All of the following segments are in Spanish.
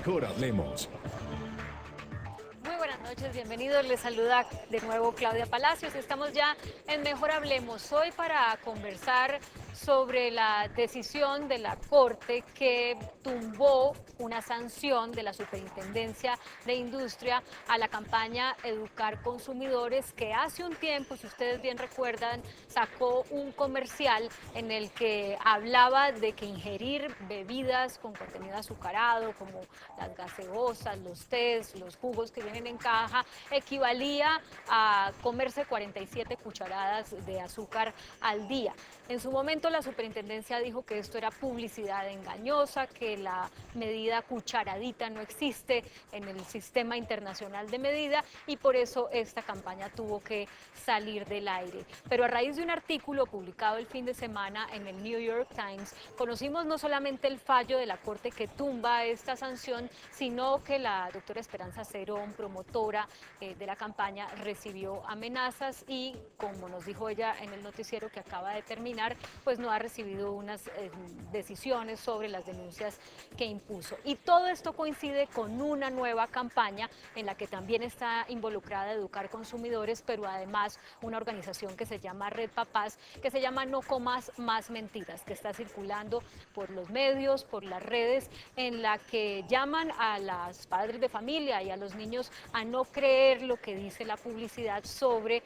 Mejor hablemos. Muy buenas noches, bienvenidos. Les saluda de nuevo Claudia Palacios. Estamos ya en Mejor Hablemos hoy para conversar sobre la decisión de la Corte que tumbó una sanción de la Superintendencia de Industria a la campaña Educar Consumidores, que hace un tiempo, si ustedes bien recuerdan, sacó un comercial en el que hablaba de que ingerir bebidas con contenido azucarado, como las gaseosas, los tés, los jugos que vienen en caja, equivalía a comerse 47 cucharadas de azúcar al día. En su momento la superintendencia dijo que esto era publicidad engañosa, que la medida cucharadita no existe en el sistema internacional de medida y por eso esta campaña tuvo que salir del aire. Pero a raíz de un artículo publicado el fin de semana en el New York Times, conocimos no solamente el fallo de la Corte que tumba esta sanción, sino que la doctora Esperanza Cerón, promotora de la campaña, recibió amenazas y, como nos dijo ella en el noticiero que acaba de terminar, pues no ha recibido unas decisiones sobre las denuncias que impuso. Y todo esto coincide con una nueva campaña en la que también está involucrada Educar Consumidores, pero además una organización que se llama Red Papás, que se llama No Comas Más Mentiras, que está circulando por los medios, por las redes, en la que llaman a los padres de familia y a los niños a no creer lo que dice la publicidad sobre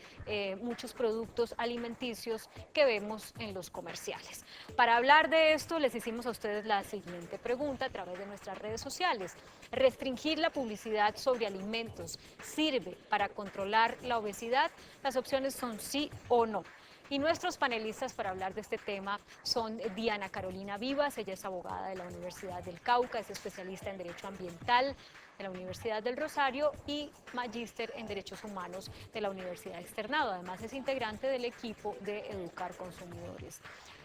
muchos productos alimenticios que vemos en los comerciales. Para hablar de esto, les hicimos a ustedes la siguiente pregunta a través de nuestras redes sociales. ¿Restringir la publicidad sobre alimentos sirve para controlar la obesidad? Las opciones son sí o no. Y nuestros panelistas para hablar de este tema son Diana Carolina Vivas, ella es abogada de la Universidad del Cauca, es especialista en Derecho Ambiental de la Universidad del Rosario y magíster en Derechos Humanos de la Universidad Externado. Además es integrante del equipo de Educar Consumidores.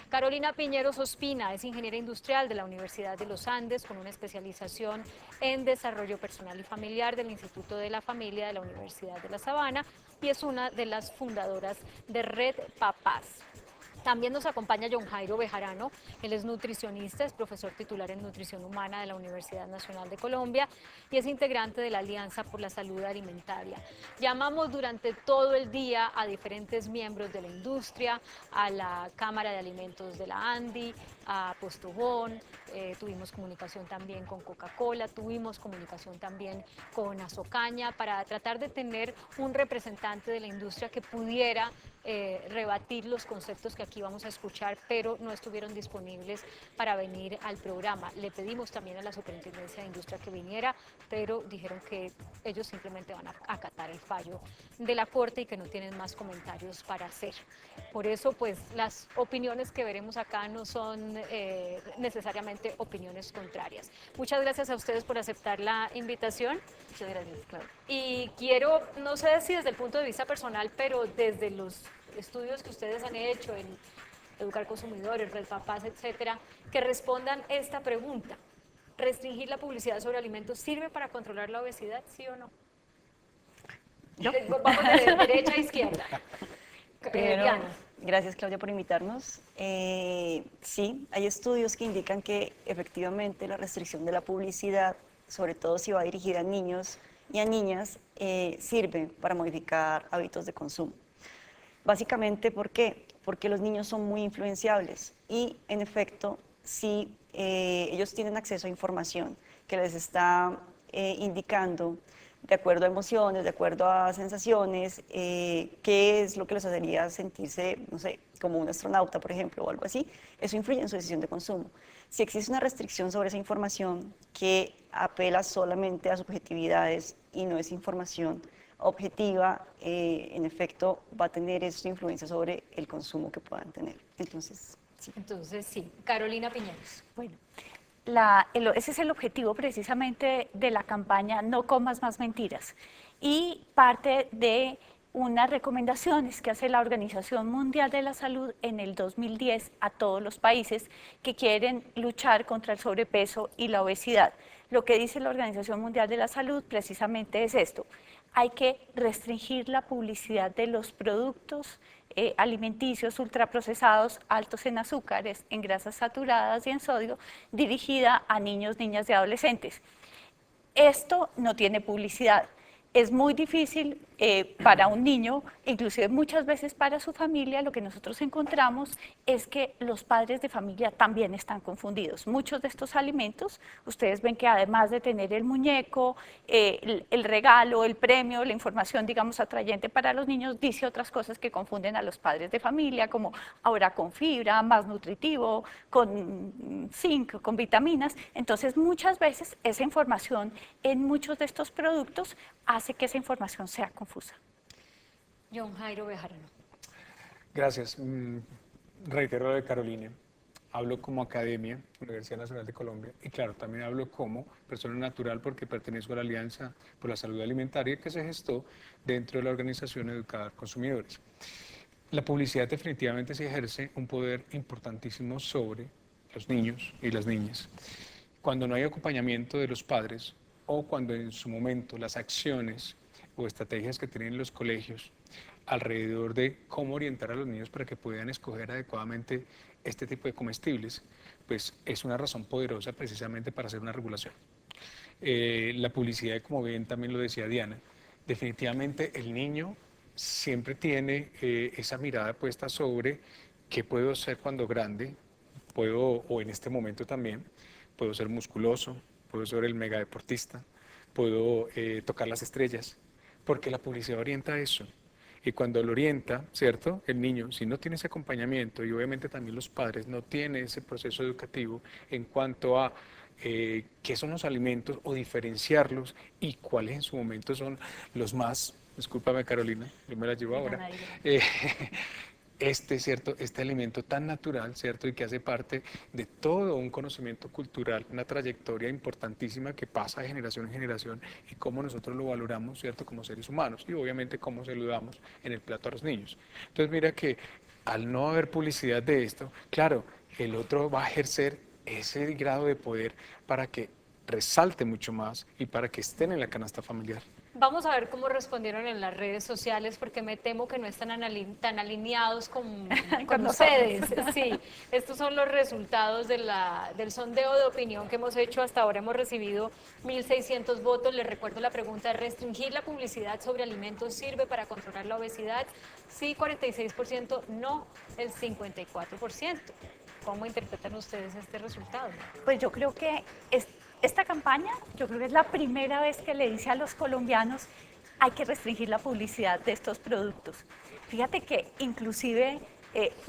Carolina Piñeros Ospina es ingeniera industrial de la Universidad de los Andes con una especialización en desarrollo personal y familiar del Instituto de la Familia de la Universidad de La Sabana y es una de las fundadoras de Red Papás. También nos acompaña John Jairo Bejarano, él es nutricionista, es profesor titular en nutrición humana de la Universidad Nacional de Colombia y es integrante de la Alianza por la Salud Alimentaria. Llamamos durante todo el día a diferentes miembros de la industria, a la Cámara de Alimentos de la ANDI, a Postobón, tuvimos comunicación también con Coca-Cola, tuvimos comunicación también con Azocaña para tratar de tener un representante de la industria que pudiera rebatir los conceptos que aquí vamos a escuchar, pero no estuvieron disponibles para venir al programa. Le pedimos también a la Superintendencia de Industria que viniera, pero dijeron que ellos simplemente van a acatar el fallo de la Corte y que no tienen más comentarios para hacer. Por eso, pues, las opiniones que veremos acá no son necesariamente opiniones contrarias. Muchas gracias a ustedes por aceptar la invitación. Muchas gracias, Claudia. Y quiero, no sé si desde el punto de vista personal, pero desde los estudios que ustedes han hecho en Educar Consumidores, Red Papás, etcétera, que respondan esta pregunta. ¿Restringir la publicidad sobre alimentos sirve para controlar la obesidad, sí o no? ¿Yo? Vamos de derecha a izquierda. Primero, Diana. gracias, Claudia, por invitarnos. Sí, hay estudios que indican que efectivamente la restricción de la publicidad, sobre todo si va dirigida a niños y a niñas, sirve para modificar hábitos de consumo. Básicamente, ¿por qué? Porque los niños son muy influenciables y, en efecto, si ellos tienen acceso a información que les está indicando, de acuerdo a emociones, de acuerdo a sensaciones, qué es lo que les haría sentirse, no sé, como un astronauta, por ejemplo, o algo así, eso influye en su decisión de consumo. Si existe una restricción sobre esa información que apela solamente a subjetividades y no es información objetiva, en efecto, va a tener esa influencia sobre el consumo que puedan tener. Entonces, sí. Entonces, sí. Carolina Piñeros. Bueno, ese es el objetivo precisamente de la campaña No Comas Más Mentiras y parte de unas recomendaciones que hace la Organización Mundial de la Salud en el 2010 a todos los países que quieren luchar contra el sobrepeso y la obesidad. Lo que dice la Organización Mundial de la Salud precisamente es esto: hay que restringir la publicidad de los productos alimenticios ultraprocesados altos en azúcares, en grasas saturadas y en sodio, dirigida a niños, niñas y adolescentes. Esto no tiene publicidad. Es muy difícil para un niño, inclusive muchas veces para su familia. Lo que nosotros encontramos es que los padres de familia también están confundidos. Muchos de estos alimentos, ustedes ven que además de tener el muñeco, el regalo, el premio, la información, digamos, atrayente para los niños, dice otras cosas que confunden a los padres de familia, como ahora con fibra, más nutritivo, con zinc, con vitaminas. Entonces, muchas veces esa información en muchos de estos productos hace que esa información sea confusa. John Jairo Bejarano. Gracias. Reitero lo de Carolina. Hablo como academia, Universidad Nacional de Colombia, y claro, también hablo como persona natural porque pertenezco a la Alianza por la Salud Alimentaria que se gestó dentro de la organización Educar Consumidores. La publicidad definitivamente sí ejerce un poder importantísimo sobre los niños y las niñas. Cuando no hay acompañamiento de los padres o cuando en su momento las acciones o estrategias que tienen los colegios alrededor de cómo orientar a los niños para que puedan escoger adecuadamente este tipo de comestibles, pues es una razón poderosa precisamente para hacer una regulación. La publicidad, como bien también lo decía Diana, definitivamente el niño siempre tiene esa mirada puesta sobre qué puedo ser cuando grande, o en este momento también, puedo ser musculoso, puedo ser el mega deportista, puedo tocar las estrellas, porque la publicidad orienta a eso. Y cuando lo orienta, ¿cierto? El niño, si no tiene ese acompañamiento, y obviamente también los padres no tienen ese proceso educativo en cuanto a qué son los alimentos o diferenciarlos y cuáles en su momento son los más, discúlpame Carolina, yo me la llevo ahora, ¿cierto? Este alimento tan natural, ¿cierto? Y que hace parte de todo un conocimiento cultural, una trayectoria importantísima que pasa de generación en generación y cómo nosotros lo valoramos, ¿cierto? Como seres humanos y obviamente cómo se lo damos en el plato a los niños. Entonces mira que al no haber publicidad de esto, claro, el otro va a ejercer ese grado de poder para que resalte mucho más y para que estén en la canasta familiar. Vamos a ver cómo respondieron en las redes sociales, porque me temo que no están tan alineados con ustedes. Sí, estos son los resultados del sondeo de opinión que hemos hecho hasta ahora. Hemos recibido 1.600 votos. Les recuerdo la pregunta: ¿restringir la publicidad sobre alimentos sirve para controlar la obesidad? Sí, 46%, no, el 54%. ¿Cómo interpretan ustedes este resultado? Pues yo creo que esta campaña, yo creo que es la primera vez que le dice a los colombianos hay que restringir la publicidad de estos productos. Fíjate que inclusive,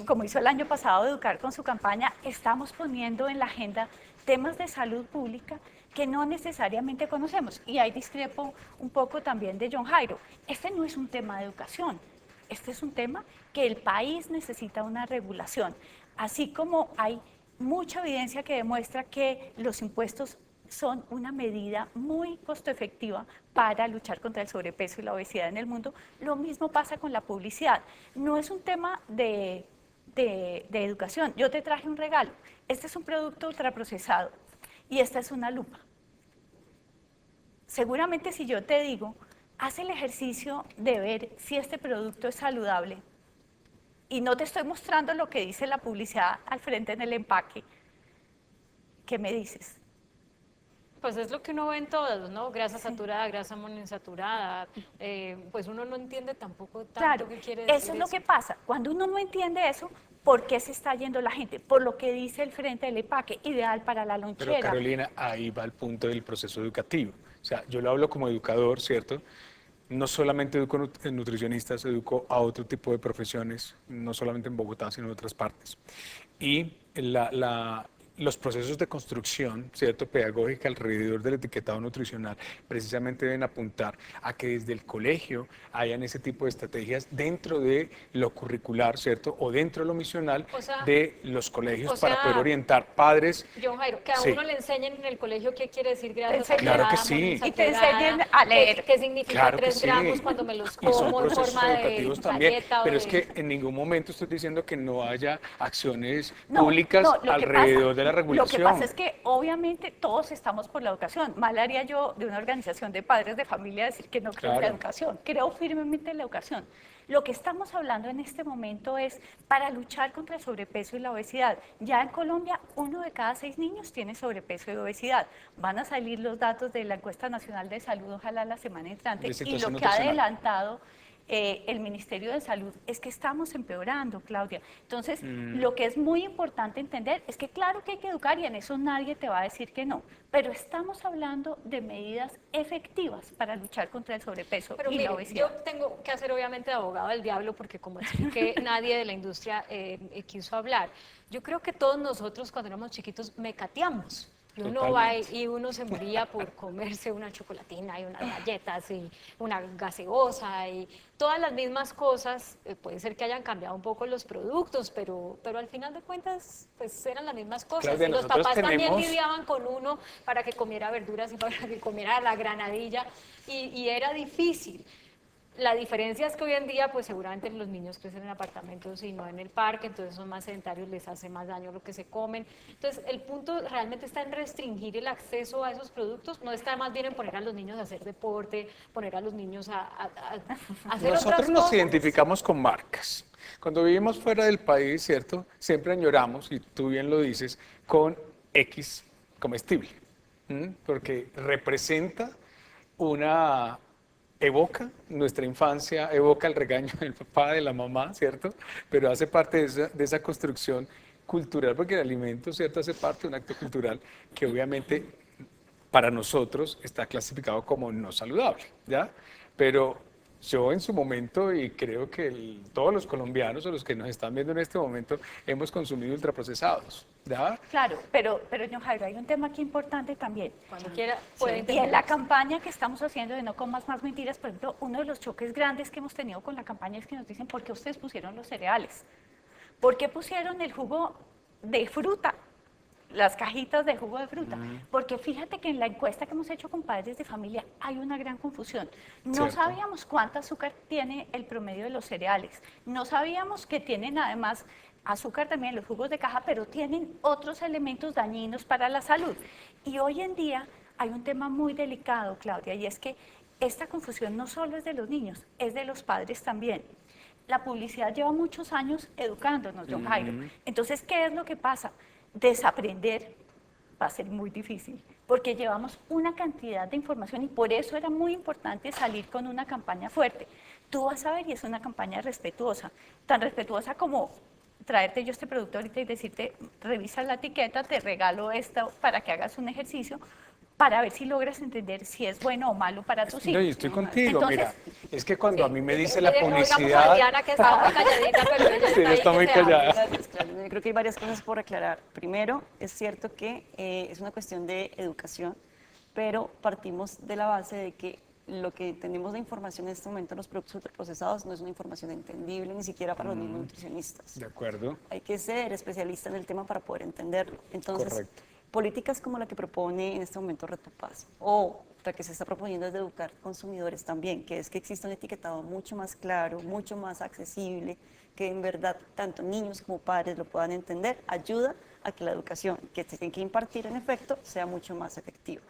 como hizo el año pasado Educar con su campaña, estamos poniendo en la agenda temas de salud pública que no necesariamente conocemos. Y ahí discrepo un poco también de John Jairo. Este no es un tema de educación, este es un tema que el país necesita una regulación. Así como hay mucha evidencia que demuestra que los impuestos son una medida muy costo efectiva para luchar contra el sobrepeso y la obesidad en el mundo, lo mismo pasa con la publicidad. No es un tema de educación. Yo te traje un regalo. Este es un producto ultraprocesado y esta es una lupa. Seguramente si yo te digo, haz el ejercicio de ver si este producto es saludable, y no te estoy mostrando lo que dice la publicidad al frente en el empaque, ¿qué me dices? Pues es lo que uno ve en todos, ¿no? Grasa saturada, grasa monoinsaturada, pues uno no entiende tampoco tanto qué quiere decir eso es lo que pasa. Cuando uno no entiende eso, ¿por qué se está yendo la gente? Por lo que dice el frente del empaque, ideal para la lonchera. Pero Carolina, ahí va el punto del proceso educativo. O sea, yo lo hablo como educador, ¿cierto? No solamente educo nutricionistas, educo a otro tipo de profesiones, no solamente en Bogotá, sino en otras partes. Y los procesos de construcción, ¿cierto?, pedagógica alrededor del etiquetado nutricional, precisamente deben apuntar a que desde el colegio hayan ese tipo de estrategias dentro de lo curricular, ¿cierto?, o dentro de lo misional de los colegios para poder orientar padres. John Jairo, que a uno le enseñen en el colegio qué quiere decir grasa saturada, claro que sí. Y te enseñen a leer. ¿Qué significa claro 3 gramos cuando me los como y son en procesos forma educativos de también, galleta? Pero es que en ningún momento estoy diciendo que no haya acciones públicas alrededor de la una Lo regulación. que pasa es que obviamente todos estamos por la educación. Mal haría yo de una organización de padres de familia decir que no creo en la Claro. educación. Creo firmemente en la educación. Lo que estamos hablando en este momento es para luchar contra el sobrepeso y la obesidad. Ya en Colombia, 1 de cada 6 niños tiene sobrepeso y obesidad. Van a salir los datos de la Encuesta Nacional de Salud, ojalá la semana entrante, De y situación lo que ha nutricional. adelantado el Ministerio de Salud es que estamos empeorando, Claudia. Entonces, lo que es muy importante entender es que claro que hay que educar y en eso nadie te va a decir que no, pero estamos hablando de medidas efectivas para luchar contra el sobrepeso Pero y mire, la obesidad. yo tengo que hacer obviamente de abogado del diablo porque como expliqué, nadie de la industria quiso hablar. Yo creo que todos nosotros cuando éramos chiquitos mecateamos. Y uno va y uno se moría por comerse una chocolatina y unas galletas y una gaseosa y todas las mismas cosas. Puede ser que hayan cambiado un poco los productos, pero al final de cuentas pues eran las mismas cosas. Claudia, Y los nosotros papás también tenemos- lidiaban con uno para que comiera verduras y para que comiera la granadilla y era difícil. La diferencia es que hoy en día, pues seguramente los niños crecen en apartamentos y no en el parque, entonces son más sedentarios, les hace más daño lo que se comen. Entonces, el punto realmente está en restringir el acceso a esos productos, no está más bien en poner a los niños a hacer deporte, poner a los niños a hacer Nosotros otras nos cosas. identificamos con marcas. Cuando vivimos fuera del país, ¿cierto? Siempre añoramos, y tú bien lo dices, con X comestible, porque representa evoca nuestra infancia, evoca el regaño del papá, de la mamá, ¿cierto? Pero hace parte de esa construcción cultural, porque el alimento, ¿cierto? Hace parte de un acto cultural que obviamente para nosotros está clasificado como no saludable, ¿ya? Pero yo en su momento, y creo que todos los colombianos o los que nos están viendo en este momento, hemos consumido ultraprocesados, ¿ya? Claro, pero don Jairo, hay un tema aquí importante también. Cuando quiera puede Y en intervenir. la campaña que estamos haciendo de No Comas Más Mentiras, por ejemplo, uno de los choques grandes que hemos tenido con la campaña es que nos dicen, ¿por qué ustedes pusieron los cereales? ¿Por qué pusieron el jugo de fruta? Las cajitas de jugo de fruta, porque fíjate que en la encuesta que hemos hecho con padres de familia hay una gran confusión. No Cierto. sabíamos cuánto azúcar tiene el promedio de los cereales, no sabíamos que tienen además azúcar también los jugos de caja, pero tienen otros elementos dañinos para la salud. Y hoy en día hay un tema muy delicado, Claudia, y es que esta confusión no solo es de los niños, es de los padres también. La publicidad lleva muchos años educándonos, don Jairo. Entonces, ¿qué es lo que pasa? Desaprender va a ser muy difícil, porque llevamos una cantidad de información y por eso era muy importante salir con una campaña fuerte. Tú vas a ver y es una campaña respetuosa, tan respetuosa como traerte yo este producto ahorita y decirte, revisa la etiqueta, te regalo esto para que hagas un ejercicio, para ver si logras entender si es bueno o malo para tus hijos. No, y estoy contigo, Entonces, mira, es que cuando a mí me dice la Oigamos a publicidad, Diana, que está muy calladita, pero ella Sí, ahí está que muy se hable. callada. Gracias, Claudia. Yo creo que hay varias cosas por aclarar. Primero, es cierto que es una cuestión de educación, pero partimos de la base de que lo que tenemos de información en este momento en los productos ultraprocesados no es una información entendible ni siquiera para los mismos nutricionistas. de acuerdo, Hay que ser especialista en el tema para poder entenderlo. Entonces, Correcto. políticas como la que propone en este momento Reto Paz o la que se está proponiendo es de educar consumidores también, que es que exista un etiquetado mucho más claro, mucho más accesible, que en verdad tanto niños como padres lo puedan entender, ayuda a que la educación que se tiene que impartir en efecto sea mucho más efectiva.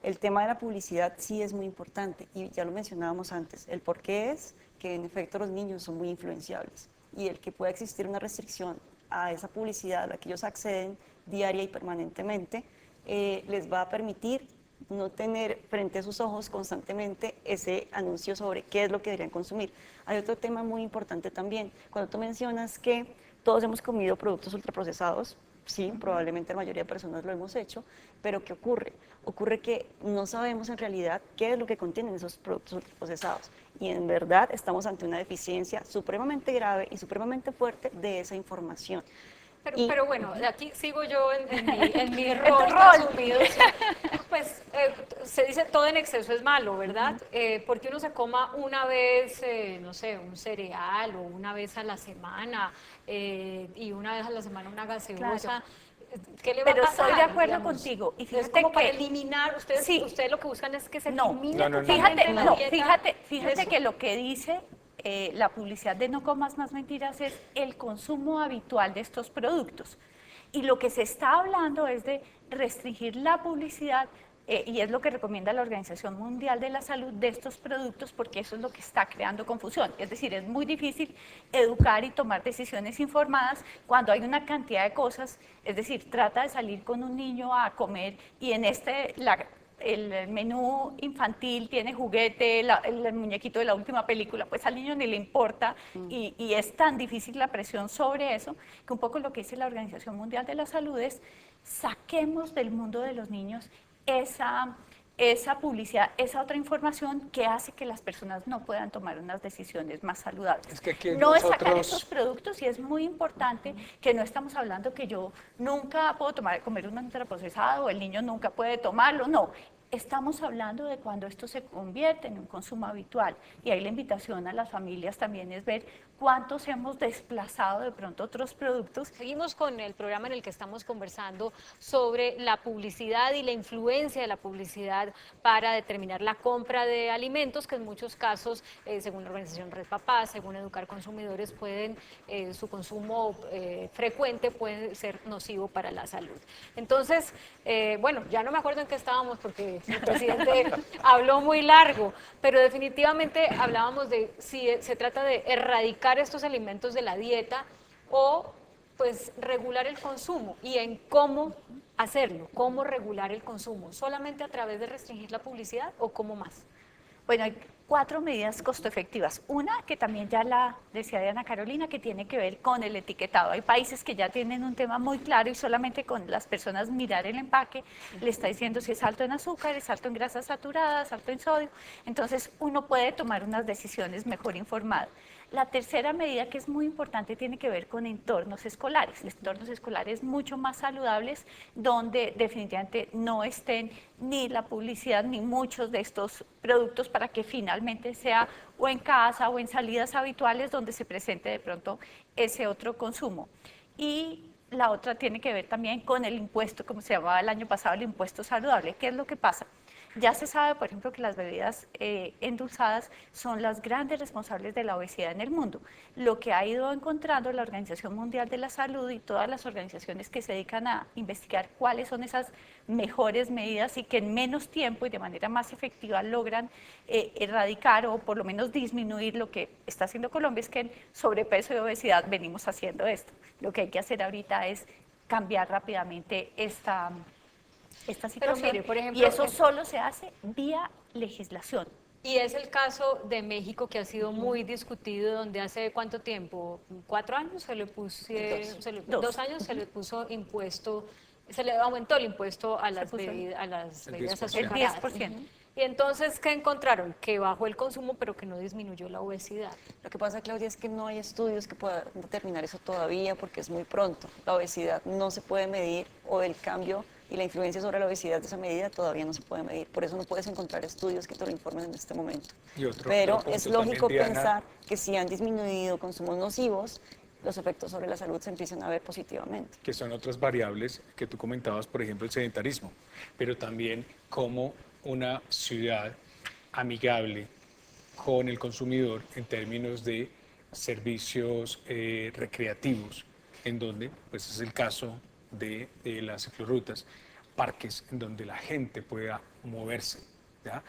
El tema de la publicidad sí es muy importante y ya lo mencionábamos antes. El por qué es que en efecto los niños son muy influenciables y el que pueda existir una restricción a esa publicidad a la que ellos acceden diaria y permanentemente les va a permitir no tener frente a sus ojos constantemente ese anuncio sobre qué es lo que deberían consumir. Hay otro tema muy importante también. Cuando tú mencionas que todos hemos comido productos ultraprocesados, sí, probablemente la mayoría de personas lo hemos hecho, pero ¿qué ocurre? Ocurre que no sabemos en realidad qué es lo que contienen esos productos ultraprocesados y en verdad estamos ante una deficiencia supremamente grave y supremamente fuerte de esa información. Pero bueno, aquí sigo yo en mi rol de asumido. Pues se dice todo en exceso es malo, ¿verdad? Porque uno se coma una vez, no sé, un cereal o una vez a la semana y una vez a la semana una gaseosa. Claro. ¿Qué le va Pero a pasar? estoy de acuerdo digamos? contigo. Y Es fíjate como para que eliminar, ustedes, Sí. ustedes lo que buscan es que se No. elimine No, no, no. totalmente Fíjate, la no, dieta. fíjate Eso. que lo que dice la publicidad de No Comas Más Mentiras es el consumo habitual de estos productos. Y lo que se está hablando es de restringir la publicidad, y es lo que recomienda la Organización Mundial de la Salud, de estos productos, porque eso es lo que está creando confusión. Es decir, es muy difícil educar y tomar decisiones informadas cuando hay una cantidad de cosas. Es decir, trata de salir con un niño a comer y en el menú infantil tiene juguete, el muñequito de la última película, pues al niño ni le importa, y es tan difícil la presión sobre eso, que un poco lo que dice la Organización Mundial de la Salud es: saquemos del mundo de los niños esa publicidad, esa otra información que hace que las personas no puedan tomar unas decisiones más saludables. Es que aquí No es sacar esos productos, y es muy importante que no estamos hablando que yo nunca puedo comer un ultraprocesado o el niño nunca puede tomarlo, no. Estamos hablando de cuando esto se convierte en un consumo habitual, y ahí la invitación a las familias también es ver cuántos hemos desplazado de pronto otros productos. Seguimos con el programa en el que estamos conversando sobre la publicidad y la influencia de la publicidad para determinar la compra de alimentos, que en muchos casos, según la organización Red Papá, según Educar Consumidores, su consumo frecuente puede ser nocivo para la salud. Entonces, bueno, ya no me acuerdo en qué estábamos porque el presidente habló muy largo, pero definitivamente hablábamos de si se trata de erradicar estos alimentos de la dieta o pues regular el consumo, y en cómo hacerlo, cómo regular el consumo, solamente a través de restringir la publicidad o cómo más. Bueno, hay 4 medidas costo efectivas. Una, que también ya la decía Ana Carolina, que tiene que ver con el etiquetado. Hay países que ya tienen un tema muy claro y solamente con las personas mirar el empaque le está diciendo si es alto en azúcar, es alto en grasas saturadas, alto en sodio. Entonces uno puede tomar unas decisiones mejor informadas. La tercera medida, que es muy importante, tiene que ver con entornos escolares, entornos escolares mucho más saludables, donde definitivamente no estén ni la publicidad ni muchos de estos productos, para que finalmente sea o en casa o en salidas habituales donde se presente de pronto ese otro consumo. Y la otra tiene que ver también con el impuesto, como se llamaba el año pasado, el impuesto saludable. ¿Qué es lo que pasa? Ya se sabe, por ejemplo, que las bebidas endulzadas son las grandes responsables de la obesidad en el mundo. Lo que ha ido encontrando la Organización Mundial de la Salud y todas las organizaciones que se dedican a investigar cuáles son esas mejores medidas y que en menos tiempo y de manera más efectiva logran erradicar o por lo menos disminuir lo que está haciendo Colombia, es que en sobrepeso y obesidad venimos haciendo esto. Lo que hay que hacer ahorita es cambiar rápidamente esta situación, mire, por ejemplo, y eso solo se hace vía legislación. Y es el caso de México, que ha sido muy discutido, donde hace ¿cuánto tiempo? 4 años se le puso, 2 años se le puso impuesto, se le aumentó el impuesto a las bebidas azucaradas. El 10%. Y entonces, ¿qué encontraron? Que bajó el consumo, pero que no disminuyó la obesidad. Lo que pasa, Claudia, es que no hay estudios que puedan determinar eso todavía, porque es muy pronto. La obesidad no se puede medir, o el cambio y la influencia sobre la obesidad de esa medida todavía no se puede medir. Por eso no puedes encontrar estudios que te lo informen en este momento. Pero es lógico pensar que si han disminuido consumos nocivos, los efectos sobre la salud se empiezan a ver positivamente. Que son otras variables que tú comentabas, por ejemplo, el sedentarismo, pero también como una ciudad amigable con el consumidor en términos de servicios recreativos, en donde, pues es el caso de las ciclorrutas, parques en donde la gente pueda moverse, ¿ya?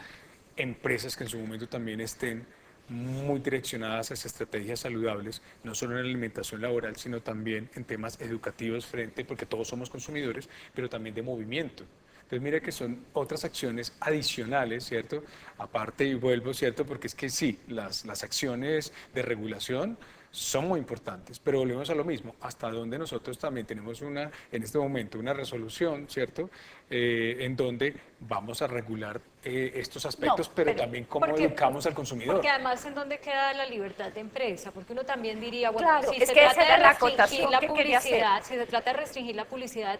Empresas que en su momento también estén muy direccionadas hacia estrategias saludables, no solo en la alimentación laboral, sino también en temas educativos porque todos somos consumidores, pero también de movimiento. Entonces mira que son otras acciones adicionales, ¿cierto? Aparte, y vuelvo, ¿cierto? Porque es que sí, las acciones de regulación son muy importantes, pero volvemos a lo mismo, hasta donde nosotros también tenemos en este momento una resolución, ¿cierto? En donde vamos a regular estos aspectos, pero también cómo educamos al consumidor. Porque además, ¿en dónde queda la libertad de empresa? Porque uno también diría, bueno, Claro, si es se que trata esa era de la restringir acotación la que quería hacer. publicidad, si se trata de restringir la publicidad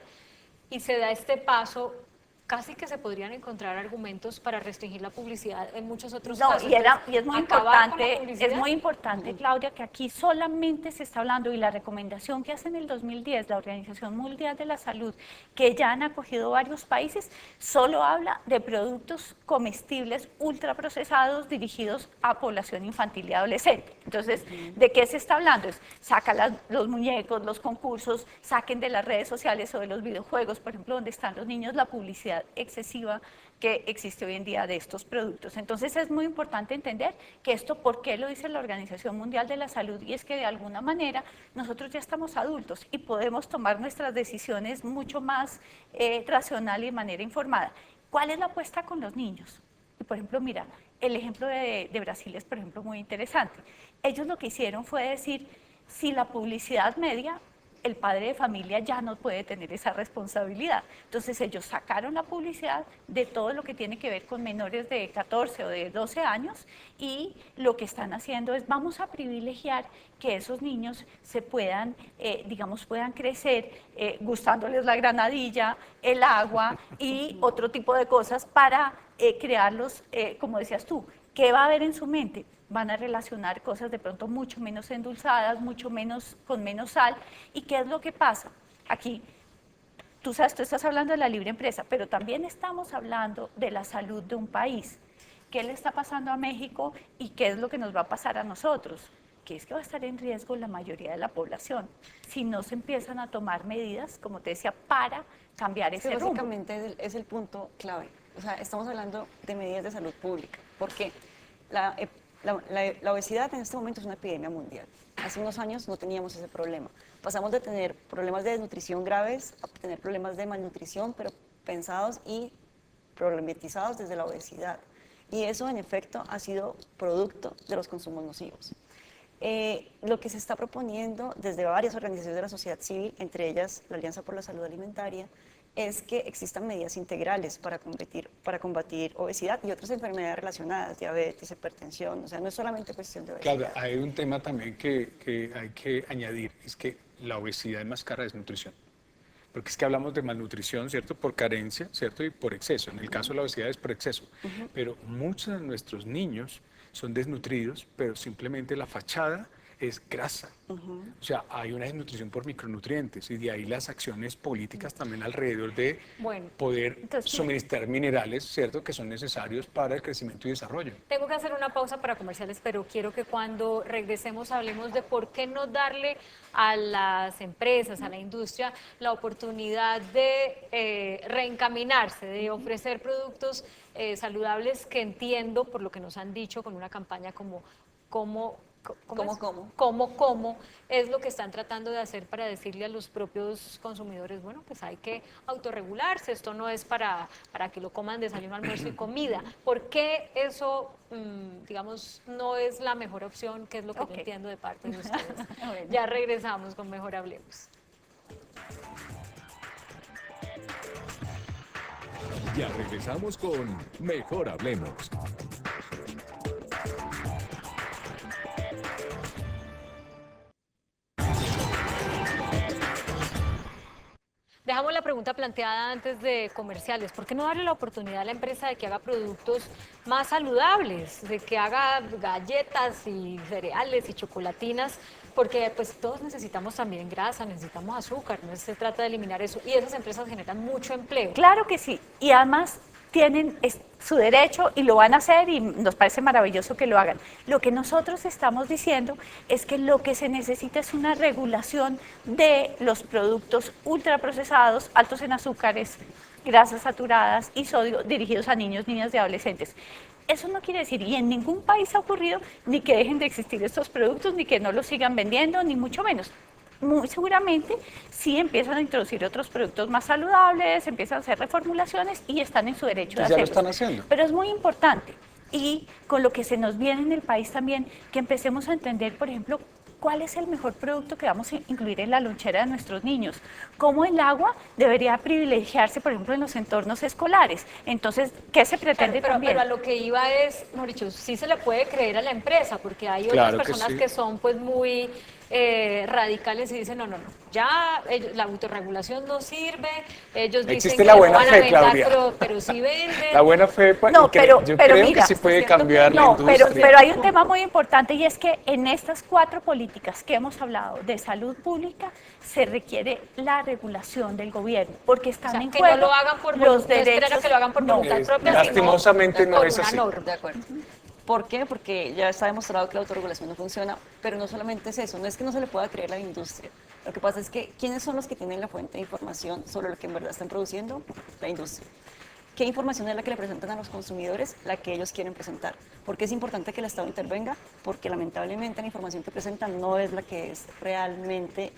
y se da este paso, casi que se podrían encontrar argumentos para restringir la publicidad en muchos otros casos. Y es muy acabar con la importante, publicidad. Claudia, que aquí solamente se está hablando, y la recomendación que hace en el 2010 la Organización Mundial de la Salud, que ya han acogido varios países, solo habla de productos comestibles ultraprocesados dirigidos a población infantil y adolescente. Entonces, Entonces, ¿de qué se está hablando? Saca los muñecos, los concursos, saquen de las redes sociales o de los videojuegos, por ejemplo, donde están los niños, la publicidad excesiva que existe hoy en día de estos productos. Entonces, es muy importante entender que esto, ¿por qué lo dice la Organización Mundial de la Salud? Y es que de alguna manera nosotros ya estamos adultos y podemos tomar nuestras decisiones mucho más racional y de manera informada. ¿Cuál es la apuesta con los niños? Y por ejemplo, mira, el ejemplo de Brasil es, por ejemplo, muy interesante. Ellos lo que hicieron fue decir, si la publicidad media, el padre de familia ya no puede tener esa responsabilidad. Entonces ellos sacaron la publicidad de todo lo que tiene que ver con menores de 14 o de 12 años y lo que están haciendo es vamos a privilegiar que esos niños se puedan, digamos, puedan crecer gustándoles la granadilla, el agua y otro tipo de cosas para crearlos, como decías tú, ¿qué va a haber en su mente? Van a relacionar cosas de pronto mucho menos endulzadas, mucho menos, con menos sal. ¿Y qué es lo que pasa? Aquí, tú sabes, tú estás hablando de la libre empresa, pero también estamos hablando de la salud de un país. ¿Qué le está pasando a México y qué es lo que nos va a pasar a nosotros? Que es que va a estar en riesgo la mayoría de la población si no se empiezan a tomar medidas, como te decía, para cambiar ese rumbo. Básicamente es el punto clave. O sea, estamos hablando de medidas de salud pública, porque la obesidad en este momento es una epidemia mundial. Hace unos años no teníamos ese problema. Pasamos de tener problemas de desnutrición graves a tener problemas de malnutrición, pero pensados y problematizados desde la obesidad. Y eso, en efecto, ha sido producto de los consumos nocivos. Lo que se está proponiendo desde varias organizaciones de la sociedad civil, entre ellas la Alianza por la Salud Alimentaria, es que existan medidas integrales para combatir obesidad y otras enfermedades relacionadas, diabetes, hipertensión, o sea, no es solamente cuestión de obesidad. Claro, hay un tema también que hay que añadir, es que la obesidad enmascara desnutrición. Porque es que hablamos de malnutrición, ¿cierto? Por carencia, ¿cierto? Y por exceso. En el caso de la obesidad es por exceso. Pero muchos de nuestros niños son desnutridos, pero simplemente la fachada es grasa. O sea, hay una desnutrición por micronutrientes y de ahí las acciones políticas también alrededor de poder suministrar minerales, ¿cierto? Que son necesarios para el crecimiento y desarrollo. Tengo que hacer una pausa para comerciales, pero quiero que cuando regresemos hablemos de por qué no darle a las empresas, a la industria, la oportunidad de reencaminarse, de ofrecer productos saludables que entiendo, por lo que nos han dicho, con una campaña como ¿Cómo es lo que están tratando de hacer para decirle a los propios consumidores, bueno, pues hay que autorregularse, esto no es para que lo coman desayuno, almuerzo y comida? ¿Por qué eso, digamos, no es la mejor opción? ¿Qué es lo que yo entiendo de parte de ustedes? Ya regresamos con Mejor Hablemos. Ya regresamos con Mejor Hablemos. Dejamos la pregunta planteada antes de comerciales. ¿Por qué no darle la oportunidad a la empresa de que haga productos más saludables, de que haga galletas y cereales y chocolatinas? Porque pues todos necesitamos también grasa, necesitamos azúcar, no se trata de eliminar eso. Y esas empresas generan mucho empleo. Claro que sí. Y además tienen su derecho y lo van a hacer y nos parece maravilloso que lo hagan. Lo que nosotros estamos diciendo es que lo que se necesita es una regulación de los productos ultraprocesados, altos en azúcares, grasas saturadas y sodio dirigidos a niños, niñas y adolescentes. Eso no quiere decir, y en ningún país ha ocurrido, ni que dejen de existir estos productos, ni que no los sigan vendiendo, ni mucho menos. Muy seguramente sí empiezan a introducir otros productos más saludables, empiezan a hacer reformulaciones y están en su derecho de hacerlo. Ya lo están haciendo. Pero es muy importante, y con lo que se nos viene en el país también, que empecemos a entender, por ejemplo, cuál es el mejor producto que vamos a incluir en la lonchera de nuestros niños. Cómo el agua debería privilegiarse, por ejemplo, en los entornos escolares. Entonces, ¿qué se pretende también? Pero a lo que iba es, Mauricio, sí se le puede creer a la empresa, porque hay otras personas que son pues muy radicales y dicen, no, ya la autorregulación no sirve, ellos dicen que la buena no van fe, a vender, Claudia. pero sí venden. La buena fe, no, pero yo creo mira, que sí puede cambiar la industria. Pero hay un tema muy importante y es que en estas 4 políticas que hemos hablado de salud pública se requiere la regulación del gobierno, porque están en juego que no lo hagan por los derechos. que lo hagan por voluntad propia, lastimosamente sino no es así. norma. De acuerdo. ¿Por qué? Porque ya está demostrado que la autorregulación no funciona, pero no solamente es eso, no es que no se le pueda creer a la industria. Lo que pasa es que, ¿quiénes son los que tienen la fuente de información sobre lo que en verdad están produciendo? La industria. ¿Qué información es la que le presentan a los consumidores? La que ellos quieren presentar. ¿Por qué es importante que el Estado intervenga? Porque lamentablemente la información que presentan no es la que es realmente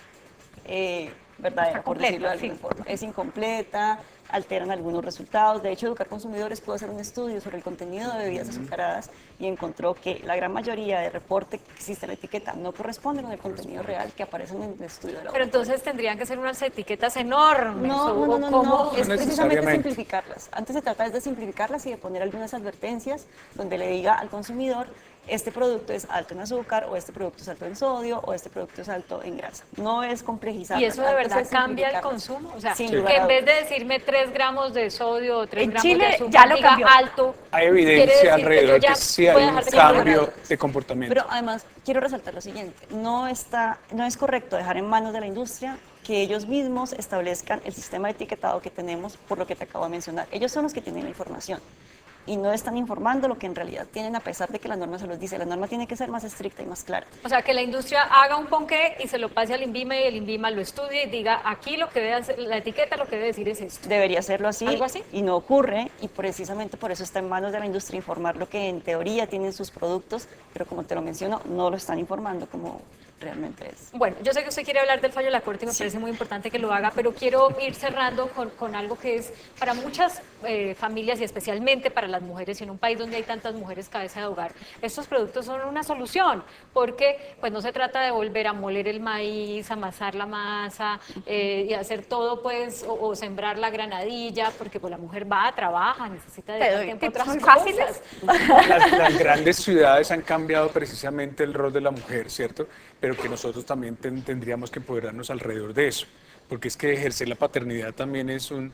verdadera, por decirlo de alguna forma. Es incompleta, alteran algunos resultados. De hecho, Educar Consumidores pudo hacer un estudio sobre el contenido de bebidas azucaradas y encontró que la gran mayoría de reporte que existe en la etiqueta no corresponde con el contenido real que aparece en el estudio de la Pero laboratorio. entonces tendrían que ser unas etiquetas enormes. No, ¿o no, no, cómo? no, es precisamente necesariamente. simplificarlas. Antes se trata de simplificarlas y de poner algunas advertencias donde le diga al consumidor, este producto es alto en azúcar, o este producto es alto en sodio, o este producto es alto en grasa. No es complejizarlas. ¿Y eso de antes verdad es cambia el simplificarlas. consumo? O sea, Sin que lugar a en vez de dudas. decirme 3 gramos de sodio o 3 En gramos Chile de azúcar, ya lo diga cambió. alto, Hay quiere evidencia decir alrededor yo ya que sí hay voy a un dejar de cambio comprar. de comportamiento. Pero además, quiero resaltar lo siguiente, no es correcto dejar en manos de la industria que ellos mismos establezcan el sistema de etiquetado que tenemos, por lo que te acabo de mencionar. Ellos son los que tienen la información y no están informando lo que en realidad tienen, a pesar de que la norma se los dice. La norma tiene que ser más estricta y más clara. O sea, que la industria haga un ponqué y se lo pase al INVIMA y el INVIMA lo estudie y diga, aquí lo que debe hacer, la etiqueta lo que debe decir es esto. Debería serlo así, ¿Algo así? y no ocurre, y precisamente por eso está en manos de la industria informar lo que en teoría tienen sus productos, pero como te lo menciono, no lo están informando como realmente es. Bueno, yo sé que usted quiere hablar del fallo de la Corte y me parece muy importante que lo haga, pero quiero ir cerrando con algo que es para muchas familias y especialmente para las mujeres, y en un país donde hay tantas mujeres cabeza de hogar, estos productos son una solución, porque pues no se trata de volver a moler el maíz, amasar la masa y hacer todo pues, o sembrar la granadilla, porque pues la mujer va, trabaja, necesita dedicar Pero tiempo a tips otras muy cosas. fáciles. Las grandes ciudades han cambiado precisamente el rol de la mujer, ¿cierto? Pero que nosotros también tendríamos que empoderarnos alrededor de eso, porque es que ejercer la paternidad también es un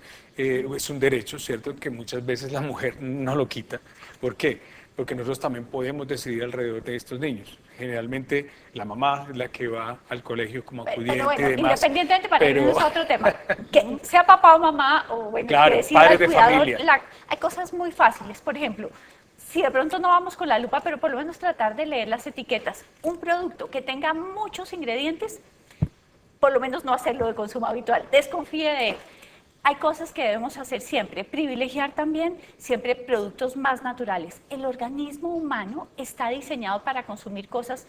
derecho, ¿cierto? Que muchas veces la mujer no lo quita. ¿Por qué? Porque nosotros también podemos decidir alrededor de estos niños. Generalmente la mamá es la que va al colegio como acudiente Pero bueno, y demás. independientemente, para pero- irnos a otro tema, que sea papá o mamá, o bueno, Claro, que decida padres el de cuidador, familia. hay cosas muy fáciles. Por ejemplo, si de pronto no vamos con la lupa, pero por lo menos tratar de leer las etiquetas. Un producto que tenga muchos ingredientes, por lo menos no hacerlo de consumo habitual. Desconfíe de él. Hay cosas que debemos hacer siempre. Privilegiar también siempre productos más naturales. El organismo humano está diseñado para consumir cosas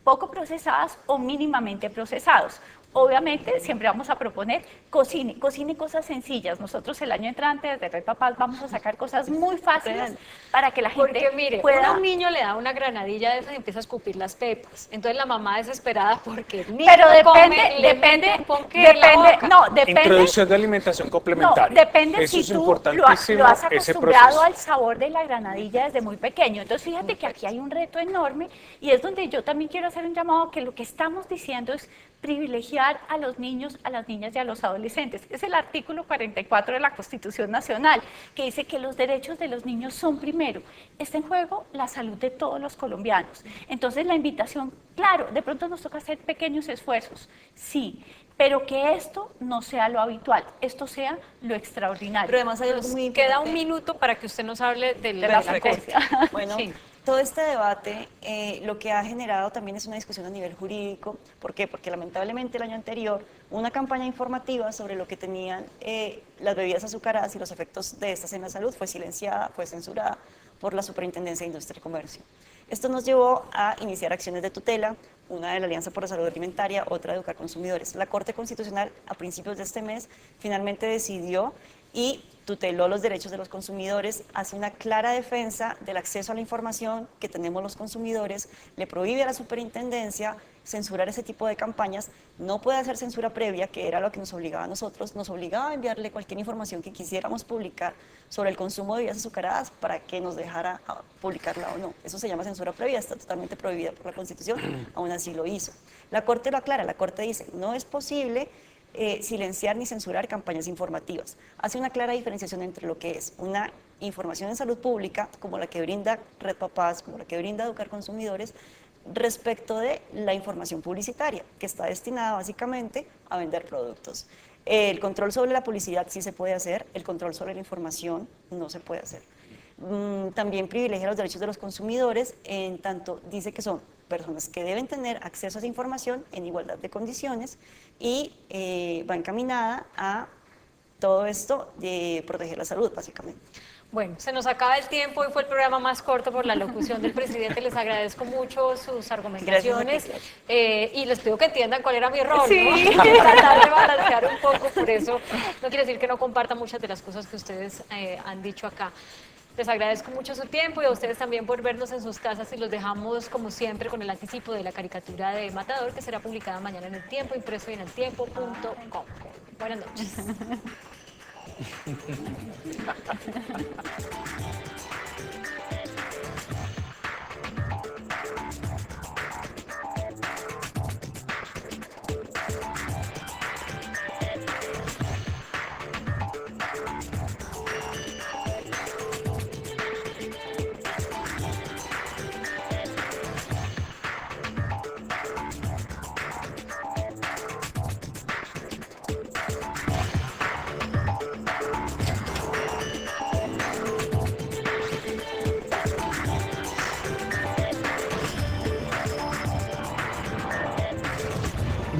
poco procesadas o mínimamente procesados. Obviamente, siempre vamos a proponer cocine cosas sencillas. Nosotros el año entrante, desde Red Papás, vamos a sacar cosas muy fáciles para que la gente Porque mire, uno pueda... a un niño le da una granadilla de esas y empieza a escupir las pepas. Entonces la mamá desesperada porque el niño Pero come, le depende, mete un ponqué en la boca. depende. Introducción de alimentación complementaria. No, depende Eso si es tú lo importantísimo, has ese acostumbrado proceso. al sabor de la granadilla desde muy pequeño. Entonces, fíjate que aquí hay un reto enorme y es donde yo también quiero hacer un llamado que lo que estamos diciendo es privilegiar a los niños, a las niñas y a los adolescentes. Es el artículo 44 de la Constitución Nacional, que dice que los derechos de los niños son primero. Está en juego la salud de todos los colombianos. Entonces, la invitación, claro, de pronto nos toca hacer pequeños esfuerzos, sí, pero que esto no sea lo habitual, esto sea lo extraordinario. Pero además hay algo Nos muy queda importante. un minuto para que usted nos hable de la la frecuencia. Corte. Bueno, Sí. todo este debate lo que ha generado también es una discusión a nivel jurídico. ¿Por qué? Porque lamentablemente el año anterior una campaña informativa sobre lo que tenían las bebidas azucaradas y los efectos de estas en la salud fue silenciada, fue censurada por la Superintendencia de Industria y Comercio. Esto nos llevó a iniciar acciones de tutela, una de la Alianza por la Salud Alimentaria, otra de Educar Consumidores. La Corte Constitucional a principios de este mes finalmente decidió y tuteló los derechos de los consumidores, hace una clara defensa del acceso a la información que tenemos los consumidores, le prohíbe a la superintendencia censurar ese tipo de campañas, no puede hacer censura previa, que era lo que nos obligaba a nosotros, nos obligaba a enviarle cualquier información que quisiéramos publicar sobre el consumo de bebidas azucaradas para que nos dejara publicarla o no. Eso se llama censura previa, está totalmente prohibida por la Constitución, aún así lo hizo. La Corte lo aclara, la Corte dice, no es posible silenciar ni censurar campañas informativas. Hace una clara diferenciación entre lo que es una información en salud pública, como la que brinda Red Papás, como la que brinda Educar Consumidores, respecto de la información publicitaria, que está destinada básicamente a vender productos. El control sobre la publicidad sí se puede hacer, el control sobre la información no se puede hacer. También privilegia los derechos de los consumidores, en tanto dice que son personas que deben tener acceso a esa información en igualdad de condiciones y va encaminada a todo esto de proteger la salud, básicamente. Bueno, se nos acaba el tiempo. Hoy fue el programa más corto por la locución del presidente. Les agradezco mucho sus argumentaciones y les pido que entiendan cuál era mi rol, ¿no? Tratar de balancear un poco, por eso no quiere decir que no comparta muchas de las cosas que ustedes han dicho acá. Les agradezco mucho su tiempo y a ustedes también por vernos en sus casas y los dejamos como siempre con el anticipo de la caricatura de Matador que será publicada mañana en El Tiempo, impreso y en eltiempo.com. Buenas noches.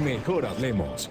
Mejor hablemos.